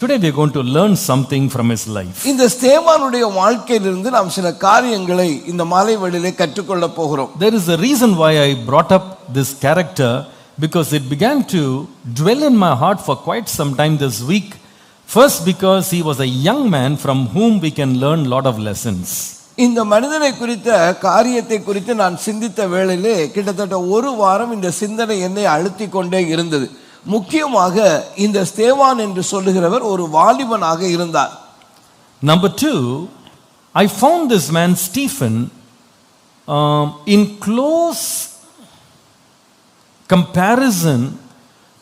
Today we are going to learn something from his life. இந்த ஸ்தேவானுடைய வாழ்க்கையிலிருந்து நாம் சில காரியங்களை இந்த மாலை வேளையிலே கற்றுக்கொள்ள போகிறோம். There is a reason why I brought up this character, because it began to dwell in my heart for quite some time this week. First, because he was a young man from whom we can learn a lot of lessons. இந்த மனிதனை குறித்த காரியத்தை குறித்து நான் சிந்தித்த வேளையிலே கிட்டத்தட்ட ஒரு வாரம் இந்த சிந்தனை என்னை அழுத்திக் கொண்டே இருந்தது. முக்கியமாக இந்த ஸ்தேவான் என்று சொல்லுகிறவர் ஒரு வாலிபனாக இருந்தார். Number two, I found this man Stephen in close comparison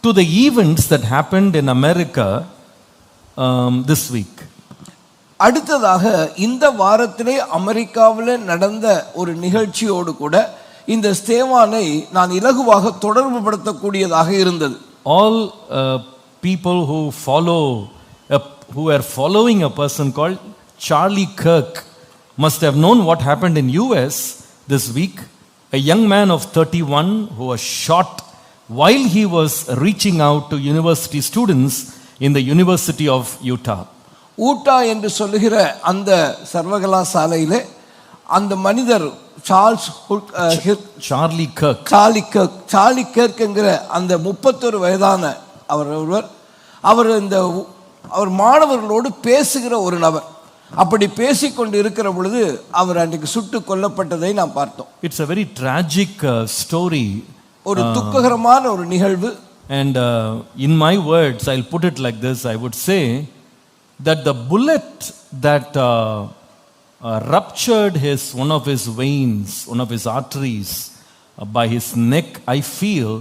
to the events that happened in America this week. அடுத்ததாக இந்த வாரத்திலே அமெரிக்காவில் நடந்த ஒரு நிகழ்ச்சியோடு கூட இந்த ஸ்தேவானை நான் இலகுவாக தொடர்பு படுத்தக்கூடியதாக இருந்தது. All people who are following a person called Charlie Kirk must have known what happened in US this week. A young man of 31 who was shot while he was reaching out to university students in the University of Utah. ஊட்டா என்று சொல்லுகிற அந்த சர்வகலாசாலையிலே அந்த மனிதர் Charlie Garg என்கிற அந்த 31 வயதான அவர் மாணவர்களோடு பேசுகிற ஒரு நபர். அப்படி பேசிக்கொண்டு இருக்கிற பொழுது அவர் அன்றைக்கு சுட்டு கொல்லப்பட்டதை நாம் பார்த்தோம். It's a very tragic story. ஒரு துக்ககரமான ஒரு நிகழ்வு. And in my words, I'll put it like this. I would say that the bullet that ruptured one of his veins, one of his arteries by his neck, I feel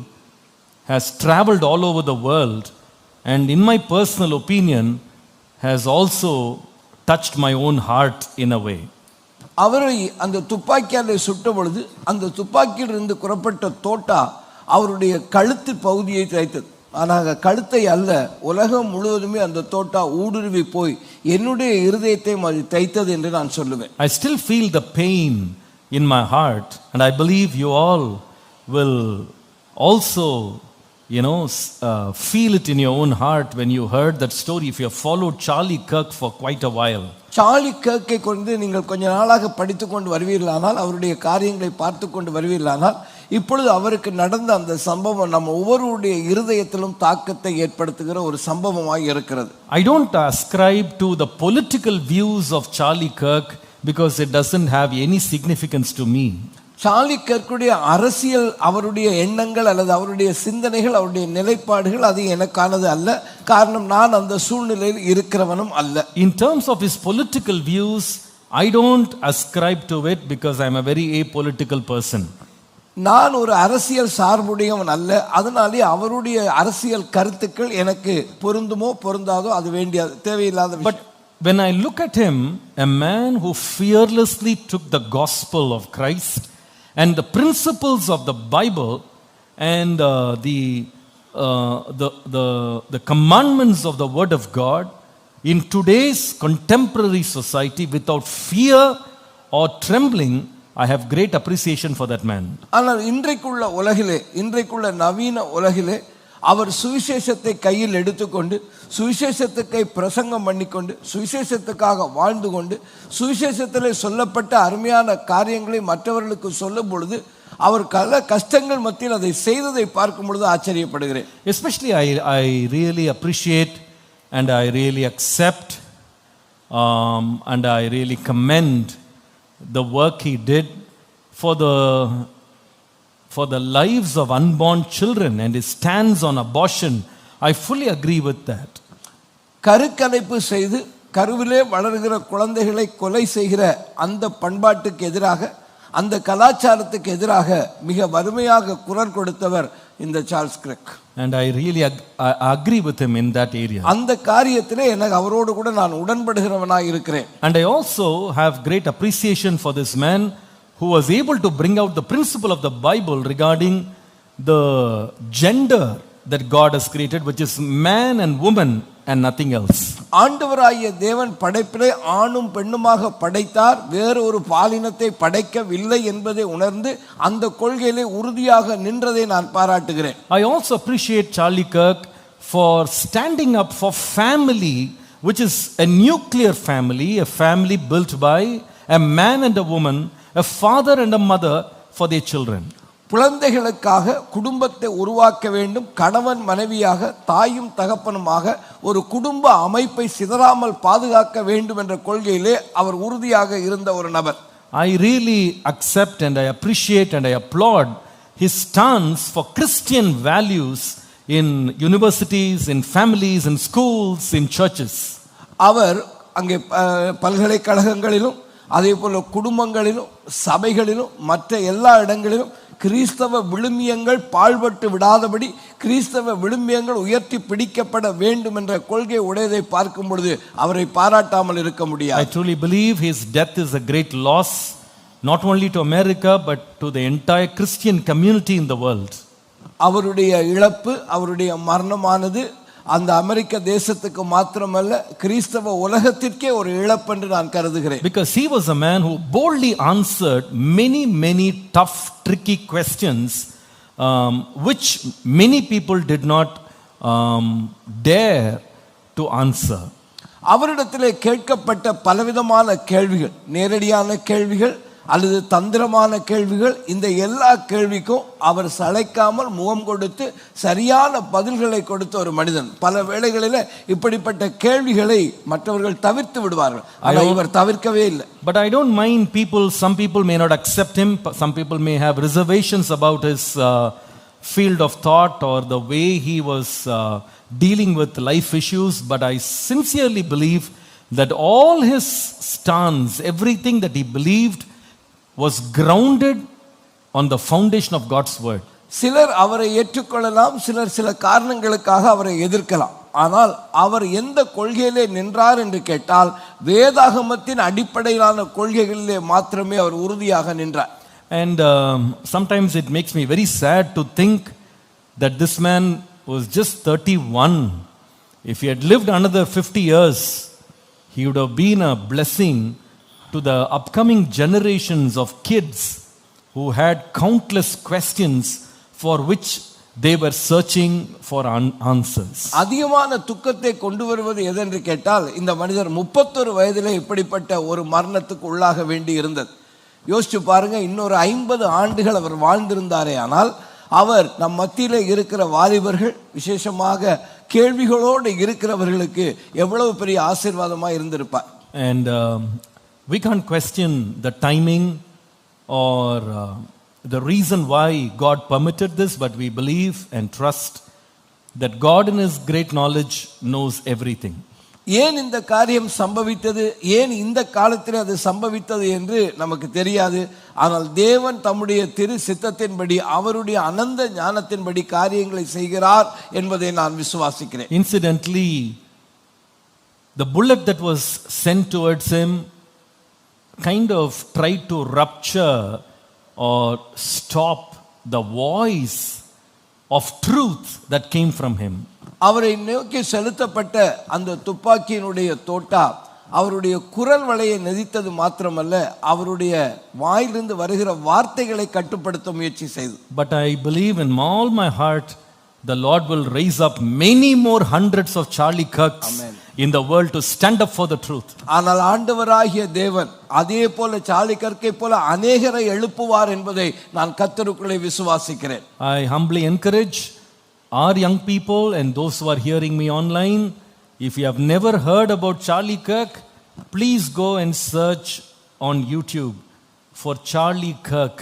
has traveled all over the world, and in my personal opinion has also touched my own heart in a way. அவரை அந்த துப்பாக்கியாலே சுட்ட பொழுது அந்த துப்பாக்கியிலிருந்து புறப்பட்ட தோட்டா அவருடைய கழுத்து பகுதியை தைத்தது. ஆனால் கழுத்தை அல்ல, உலகம் முழுவதுமே அந்த தோட்டா ஊடுருவி போய் என்னுடைய இருதயத்தை அது தைத்தது என்று நான் சொல்லுவேன். I still feel the pain in my heart, and I believe you all will also feel it in your own heart when you heard that story, if you have followed Charlie Kirk for quite a while. Charlie கர்க்கை கொண்டு நீங்கள் கொஞ்ச நாளாக படித்து கொண்டு வருவீர்களானால், அவருடைய காரியங்களை பார்த்து கொண்டு வருவீர்களானால், இப்பொழுது அவருக்கு நடந்த அந்த சம்பவம் நம்ம ஒவ்வொருடைய இருதயத்திலும் தாக்கத்தை ஏற்படுத்துகிற ஒரு சம்பவமாய் இருக்கிறது. I don't ascribe to the political views of Charlie Kirk because it doesn't have any significance to me. Charlie கர்க்குடைய அரசியல், அவருடைய எண்ணங்கள் அல்லது அவருடைய சிந்தனைகள், அவருடைய நிலைப்பாடுகள் அது எனக்கானது அல்ல. காரணம், நான் அந்த சூழ்நிலையில் இருக்கிறவனும் அல்ல. In terms of his political views, I don't ascribe to it because I am a very apolitical person. நான் ஒரு அரசியல் சார்புடையவன் அல்ல, அதனாலே அவருடைய அரசியல் கருத்துக்கள் எனக்கு பொருந்துமோ பொருந்தாதோ அது வேண்டிய தேவையில்லாத. But when I look at him, a man who fearlessly took the gospel of Christ and the principles of the Bible and the commandments of the Word of God in today's contemporary society without fear or trembling, I have great appreciation for that man. ஆனால் இன்றைக்குள்ள நவீன உலகிலே அவர் சுவிசேஷத்தை கையில் எடுத்துக்கொண்டு சுவிசேஷத்துக்கை பிரசங்கம் பண்ணிக்கொண்டு சுவிசேஷத்துக்காக வாழ்ந்து கொண்டு சுவிசேஷத்திலே சொல்லப்பட்ட அருமையான காரியங்களை மற்றவர்களுக்கு சொல்லும் பொழுது அவர் கஷ்டங்கள் மத்தியில் அதை செய்ததை பார்க்கும் பொழுது ஆச்சரியப்படுகிறேன். Especially I really appreciate and I really accept and I really commend the work he did for the lives of unborn children and his stance on abortion. I fully agree with that. கருக்கலைப்பு செய்து கருவிலே வளர்கிற குழந்தைகளை கொலை செய்கிற அந்த பண்பாட்டுக்கு எதிராக, அந்த கலாச்சாரத்துக்கு எதிராக மிக வறுமையாக குரல் கொடுத்தவர் இந்த Charles Kirk. And I really agree with him in that area. அந்த காரியத்திலே எனக்கு அவரோடு கூட நான் உடன்படுகிறவனாய் இருக்கிறேன். And I also have great appreciation for this man who was able to bring out the principle of the Bible regarding the gender that God has created, which is man and woman and nothing else. ஆண்டவராகிய தேவன் படைப்பிலே ஆணும் பெண்ணுமாக படைத்தார், வேறு ஒரு பாலினத்தை படைக்கவில்லை என்பதை உணர்ந்து அந்த கொள்கையிலே உறுதியாக நின்றதை நான் பாராட்டுகிறேன். I also appreciate Charlie Kirk for standing up for family, which is a nuclear family, a family built by a man and a woman, a father and a mother for their children. குழந்தைகளுக்காக குடும்பத்தை உருவாக்க வேண்டும். கணவன் மனைவியாக, தாயும் தகப்பனுமாக ஒரு குடும்ப அமைப்பை சிதறாமல் பாதுகாக்க வேண்டும் என்ற கொள்கையிலே அவர் உறுதியாக இருந்த ஒரு நபர். I really accept and I appreciate and I applaud his stance for Christian values in universities, in families, in schools, in churches. அவர் அங்கே பல்கலைக்கழகங்களிலும் அதே போல குடும்பங்களிலும் சபைகளிலும் மற்ற எல்லா இடங்களிலும் கிறிஸ்தவ விழுமியங்கள் பாழ்பட்டு விடாதபடி கிறிஸ்தவ விழுமியங்கள் உயர்த்தி பிடிக்கப்பட வேண்டும் என்ற கொள்கை உடையதை பார்க்கும் பொழுது அவரை பாராட்டாமல் இருக்க முடியாது. I truly believe his death is a great loss, not only to America but to the entire Christian community in the world. அவருடைய இழப்பு, அவருடைய மரணமானது அந்த அமெரிக்க தேசத்துக்கு மாத்திரமல்ல கிறிஸ்தவ உலகத்திற்கே ஒரு இழப்பு என்று நான் கருதுகிறேன். Because he was a man who boldly answered many tough, tricky questions which many people did not dare to answer. அவரிடத்திலே கேட்கப்பட்ட பலவிதமான கேள்விகள், நேரடியான கேள்விகள் அல்லது தந்திரமான கேள்விகள், இந்த எல்லா கேள்விக்கும் அவர் சளைக்காமல் முகம் கொடுத்து சரியான பதில்களை கொடுத்த ஒரு மனிதன். பல வேளைகளில் இப்படிப்பட்ட கேள்விகளை மற்றவர்கள் தவிர்த்து விடுவார்கள், ஆனால் இவர் தவிர்க்கவே இல்லை. But I don't mind people, some people may not accept him, some people may have reservations about his field of thought or the way he was dealing with life issues, but I sincerely believe that all his stance, everything that he believed was grounded on the foundation of God's word. சிலர் அவரை ஏற்றுக்கொள்ளலாம், சிலர் சில காரணங்களுக்காக அவரை எதிர்க்கலாம். ஆனால் அவர் எந்த கொள்கையிலே நின்றார் என்று கேட்டால் வேதாகமத்தின் அடிப்படையிலான கொள்கைகளிலே மாத்திரமே அவர் உறுதியாக நின்றார். And sometimes it makes me very sad to think that this man was just 31. If he had lived another 50 years, he would have been a blessing to the upcoming generations of kids who had countless questions for which they were searching for answers. அதிகமான துக்கத்தை கொண்டு வருவது எதென்று கேட்டால் இந்த மனிதர் 31 வயதிலே இப்படிப்பட்ட ஒரு மரணத்துக்கு உள்ளாக வேண்டி இருந்தது. யோசிச்சு பாருங்க, இன்னொரு 50 ஆண்டுகள் அவர் வாழ்ந்திருந்தாரே ஆனால் அவர் நம் மத்தியிலே இருக்கிற வாலிபர்கள், விசேஷமாக கேள்விகளோடு இருக்கிறவர்களுக்கு எவ்வளவு பெரிய ஆசீர்வாதமாக இருந்திருப்பார். And we can't question the timing or the reason why God permitted this, but we believe and trust that God in his great knowledge knows everything. ஏன் இந்த காரியம் சம்பவித்தது, ஏன் இந்த காலத்தில் அது சம்பவித்தது என்று நமக்கு தெரியாது. ஆனால் தேவன் தம்முடைய திரு சித்தத்தின்படி அவருடைய அனந்த ஞானத்தின்படி காரியங்களை செய்கிறார் என்பதை நான் விசுவாசிக்கிறேன். Incidentally, the bullet that was sent towards him kind of tried to rupture or stop the voice of truth that came from him. அவரை நோக்கி செலுத்தப்பட்ட அந்த துப்பாக்கியினுடைய தோட்டா அவருடைய குரல் வளையை நெதித்தது மாத்திரமல்ல, அவருடைய வாயிலிருந்து வருகிற வார்த்தைகளை கட்டுப்படுத்த முயற்சி செய்தது. But I believe in all my heart the Lord will raise up many more hundreds of Charlie Kirks in the world to stand up for the truth. ஆனால் ஆண்டவராகிய தேவன் அதே போல சார்லி கர்க்கை போல அநேகரை எழுப்புவார் என்பதை நான் கர்த்தருக்குள்ளே விசுவாசிக்கிறேன். I humbly encourage our young people and those who are hearing me online, if you have never heard about Charlie Kirk, please go and search on YouTube for Charlie Kirk,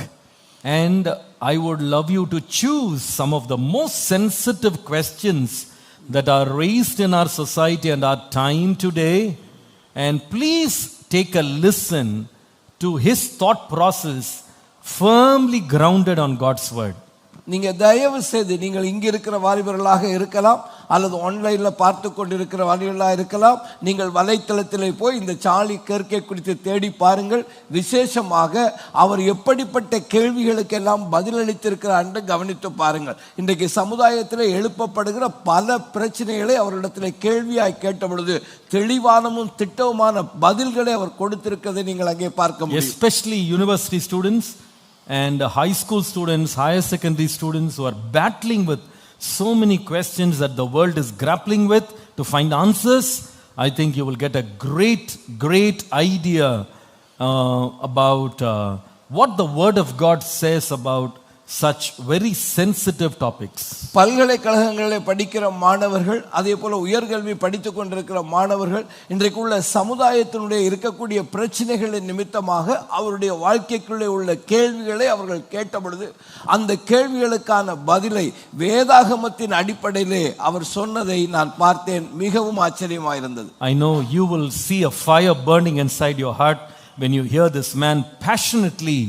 and I would love you to choose some of the most sensitive questions that are raised in our society and our time today, and please take a listen to his thought process firmly grounded on God's word. நீங்க தயவு செய்து, நீங்கள் இங்க இருக்கிற வாலிபர்களாக இருக்கலாம் அல்லது ஆன்லைன்ல பார்த்து கொண்டிருக்கிற வாலிபர்களாக இருக்கலாம், நீங்கள் வலைத்தளத்திலே போய் இந்த சார்லி கர்க்கை குறித்து தேடி பாருங்கள். விசேஷமாக அவர் எப்படிப்பட்ட கேள்விகளுக்கெல்லாம் பதிலளித்திருக்கிறார் என்று கவனித்து பாருங்கள். இன்றைக்கு சமுதாயத்தில் எழுப்பப்படுகிற பல பிரச்சனைகளை அவரிடத்தில் கேள்வியாய் கேட்ட பொழுது தெளிவானமும் திட்டவுமான பதில்களை அவர் கொடுத்திருக்கிறதை நீங்கள் அங்கே பார்க்க முடியும். Especially university students and high school students, higher secondary students who are battling with so many questions that the world is grappling with to find answers, I think you will get a great idea about what the Word of God says about such very sensitive topics. பல்கலைக்கழகங்களில் படிக்கிற மாணவர்கள், அதே போல உயர்கல்வி படித்துக் கொண்டிருக்கிற மாணவர்கள் இன்றைக்குள்ள சமுதாயத்தினுடைய இருக்கக்கூடிய பிரச்சனைகளின் நிமித்தமாக அவருடைய வாழ்க்கைக்குள்ளே உள்ள கேள்விகளை அவர்கள் கேட்ட பொழுது அந்த கேள்விகளுக்கான பதிலை வேதாகமத்தின் அடிப்படையிலே அவர் சொன்னதை நான் பார்த்தேன். மிகவும் ஆச்சரியமாயிருந்தது. I know you will see a fire burning inside your heart when you hear this man passionately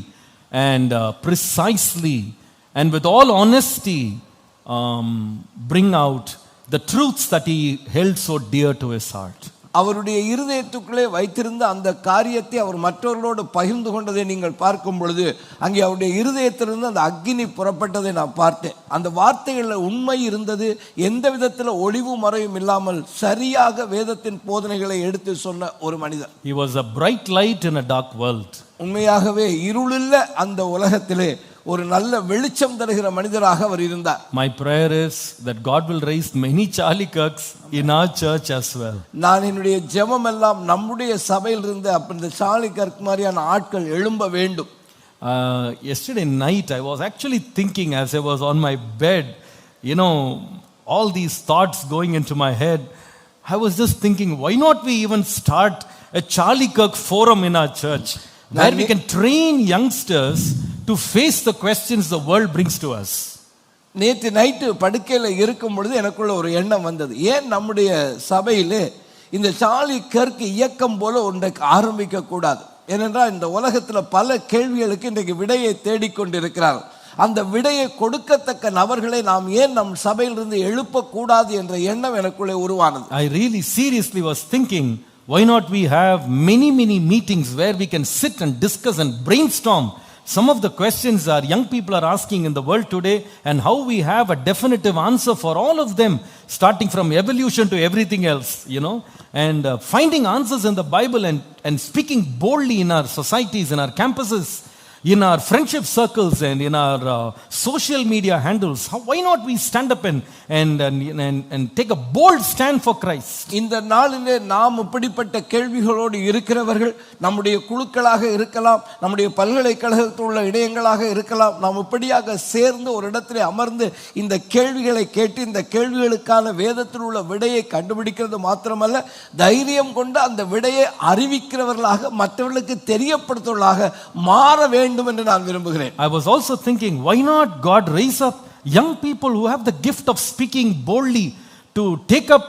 and precisely and with all honesty bring out the truths that he held so dear to his heart. அவருடைய இருதயத்துக்குள்ளே வைத்திருந்த அந்த காரியத்தை அவர் மற்றவர்களோடு பகிர்ந்து கொண்டதை நீங்கள் பார்க்கும் பொழுது அங்கே அவருடைய இருதயத்திலிருந்து அந்த அக்கினி புறப்பட்டதை நான் பார்த்தேன். அந்த வார்த்தைகளில் உண்மை இருந்தது. எந்த விதத்தில் ஒளிவு மறையும் இல்லாமல் சரியாக வேதத்தின் போதனைகளை எடுத்து சொன்ன ஒரு மனிதர். He was a bright light in a dark world. உண்மையாகவே இருளுள்ள அந்த உலகத்திலே ஒரு நல்ல வெளிச்சம் தருகிற மனிதராக அவர் இருந்தார். My prayer is that God will raise many Charlie Kirks in our church as well. நான் என்னுடைய ஜெபம் எல்லாம் நம்முடைய சபையில் இருந்து அந்த சார்லி கர்க் மாதிரியான ஆட்கள் எழும்ப வேண்டும். Yesterday night I was actually thinking as I was on my bed, all these thoughts going into my head. I was just thinking, why not we even start a Charlie Kirk forum in our church where we can train youngsters to face the questions the world brings to us. நேற்று night படுக்கையில் இருக்கும் பொழுது எனக்குள்ள ஒரு எண்ணம் வந்தது. ஏன் நம்முடைய சபையிலே இந்த சார்லி கர்க் இயக்கம் போல ஒன்றை ஆரம்பிக்க கூடாது? ஏனென்றால் இந்த உலகத்தில் பல கேள்விகளுக்கு இன்றைக்கு விடையை தேடிக்கொண்டிருக்கிறார். அந்த விடையை கொடுக்கத்தக்க நபர்களை நாம் ஏன் நம் சபையிலிருந்து எழுப்பக்கூடாது என்ற எண்ணம் எனக்குள்ளே உருவானது. I really seriously was thinking, why not we have many meetings where we can sit and discuss and brainstorm some of the questions our young people are asking in the world today, and how we have a definitive answer for all of them, starting from evolution to everything else, and finding answers in the Bible and speaking boldly in our societies, in our campuses, in our friendship circles, and in our social media handles. Why not we stand up and take a bold stand for Christ? இந்த நாளிலே நாம் இப்படிப்பட்ட கேள்விகளோடு இருக்கிறவர்கள் நம்முடைய குழுக்களாக இருக்கலாம், நம்முடைய பல்கலைக்கழகத்தில் உள்ள இடையங்களாக இருக்கலாம், நாம் இப்படியாக சேர்ந்து ஒரு இடத்திலே அமர்ந்து இந்த கேள்விகளை கேட்டு இந்த கேள்விகளுக்கான வேதத்தில் உள்ள விடையை கண்டுபிடிக்கிறது மாத்திரமல்ல, தைரியம் கொண்டு அந்த விடையை அறிவிக்கிறவர்களாக மற்றவர்களுக்கு தெரியப்படுத்துவர்களாக மாற வேண்டும் என்று நான் விரும்புகிறேன். I was also thinking, why not God raise up young people who have the gift of speaking boldly to take up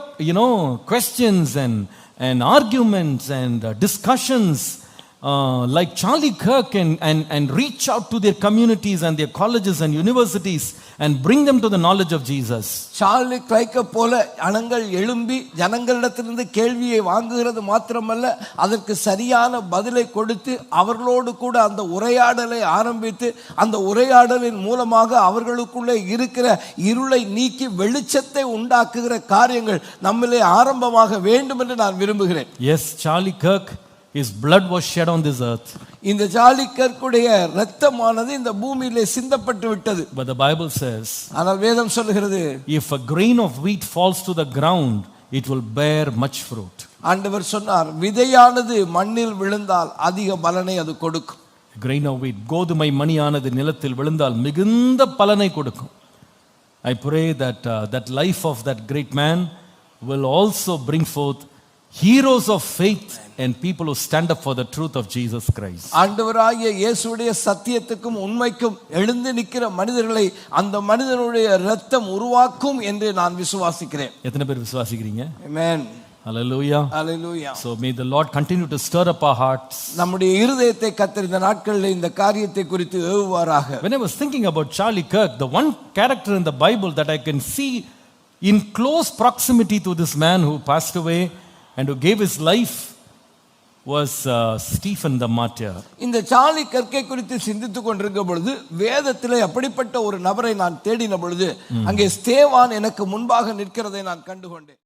questions and arguments and discussions like Charlie Kirk and reach out to their communities and their colleges and universities and bring them to the knowledge of Jesus. Charlie கிரைக்க போல அனங்கள் எழும்பி ஜனங்களிடத்திலிருந்து கேள்வியை வாங்குகிறது மாத்திரமல்ல, அதற்கு சரியான பதிலை கொடுத்து அவர்களோடு கூட அந்த உரையாடலை ஆரம்பித்து அந்த உரையாடலின் மூலமாக அவர்களுக்குள்ளே இருக்கிற இருளை நீக்கி வெளிச்சத்தை உண்டாக்குகிற காரியங்கள் நம்மிலே ஆரம்பமாக வேண்டும் என்று நான் விரும்புகிறேன். Yes, Charlie Kirk, his blood was shed on this earth. இந்த சார்லி கர்க்குடைய இரத்தமானது இந்த பூமியிலே சிந்தப்பட்டு விட்டது. But the Bible says, ஆனால் வேதம் சொல்கிறது, if a grain of wheat falls to the ground, it will bear much fruit. ஆண்டவர் சொன்னார், விதையானது மண்ணில் விழுந்தால் அதிக பலனை அது கொடுக்கும். A grain of wheat, கோதுமை மணியானது நிலத்தில் விழுந்தால் மிகுந்த பலனை கொடுக்கும். I pray that that life of that great man will also bring forth heroes of faith and people who stand up for the truth of Jesus Christ. ஆண்டவராகிய இயேசுவுடைய சத்தியத்துக்கும் உண்மைக்கும் எழுந்து நிற்கிற மனிதர்களை அந்த மனிதனுடைய இரத்தம் உருவாக்கும் என்று நான் விசுவாசிக்கிறேன். எத்தனை பேர் விசுவாசிக்கிறீங்க? Amen. Hallelujah. Hallelujah. So may the Lord continue to stir up our hearts. நம்முடைய இருதயத்தை கர்த்தர் இந்த நாட்களில் இந்த காரியத்தை குறித்து ஏவுவாராக. When I was thinking about Charlie Kirk, the one character in the Bible that I can see in close proximity to this man who passed away and who gave his life was Stephen the martyr. இந்த Charlie கர்க்கை குறித்து சிந்தித்துக் கொண்டிருக்க பொழுது வேதத்திலே அப்படிப்பட்ட ஒரு நபரை நான் தேடின பொழுது அங்கே ஸ்தேவான் எனக்கு முன்பாக நிற்கிறதை நான் கண்டுகொண்டேன்.